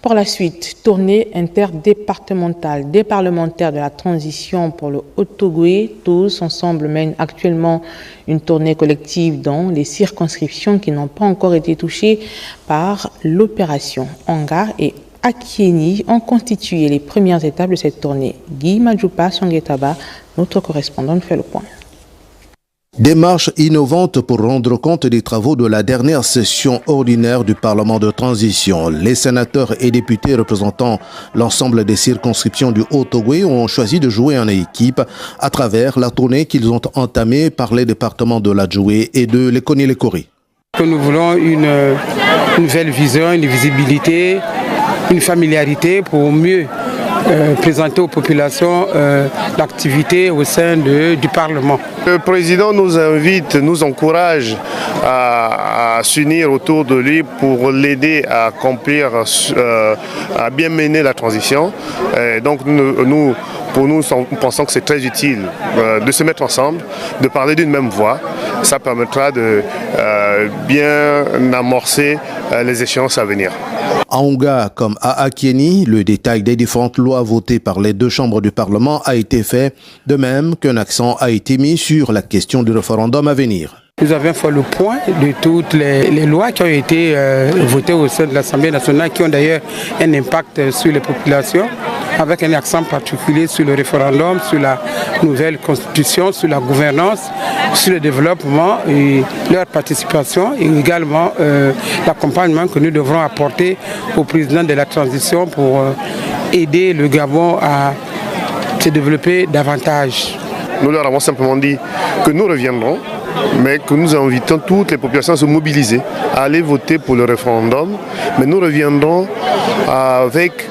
Pour la suite, tournée interdépartementale des parlementaires de la transition pour le Haut-Ogooué. Tous ensemble mènent actuellement une tournée collective dans les circonscriptions qui n'ont pas encore été touchées par l'opération. Anga et Akieni ont constitué les premières étapes de cette tournée. Guy Madjoupa Songetaba, notre correspondant, fait le point. Démarche innovante pour rendre compte des travaux de la dernière session ordinaire du Parlement de transition. Les sénateurs et députés représentant l'ensemble des circonscriptions du Haut-Ogooué ont choisi de jouer en équipe à travers la tournée qu'ils ont entamée par les départements de l'Adjoué et de Lekoni-Lekori. Nous voulons une nouvelle vision, une visibilité, une familiarité pour mieux présenter aux populations l'activité au sein du Parlement. Le président nous invite, nous encourage à s'unir autour de lui pour l'aider à accomplir, à bien mener la transition. Et donc nous pensons que c'est très utile de se mettre ensemble, de parler d'une même voix. Ça permettra de bien amorcer les échéances à venir. À Onga comme à Akieni, le détail des différentes lois votées par les deux chambres du Parlement a été fait, de même qu'un accent a été mis sur la question du référendum à venir. Nous avons fait le point de toutes les lois qui ont été votées au sein de l'Assemblée nationale, qui ont d'ailleurs un impact sur les populations, avec un accent particulier sur le référendum, sur la nouvelle constitution, sur la gouvernance, sur le développement et leur participation, et également l'accompagnement que nous devrons apporter au président de la transition pour aider le Gabon à se développer davantage. Nous leur avons simplement dit que nous reviendrons, mais que nous invitons toutes les populations à se mobiliser, à aller voter pour le référendum. Mais nous reviendrons avec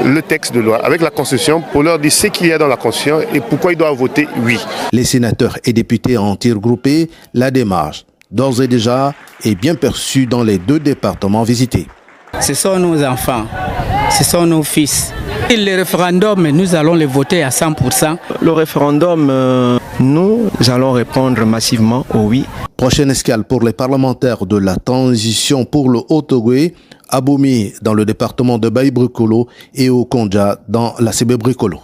le texte de loi, avec la Constitution, pour leur dire ce qu'il y a dans la Constitution et pourquoi ils doivent voter oui. Les sénateurs et députés ont regroupé la démarche, d'ores et déjà, est bien perçue dans les deux départements visités. Ce sont nos enfants, ce sont nos fils. Et le référendum, nous allons le voter à 100%. Le référendum, nous allons répondre massivement au oui. Prochaine escale pour les parlementaires de la transition pour le Haut-Ogooué, à Bomi dans le département de Baïbrikolo et au Kondja dans la Sébé-Brikolo.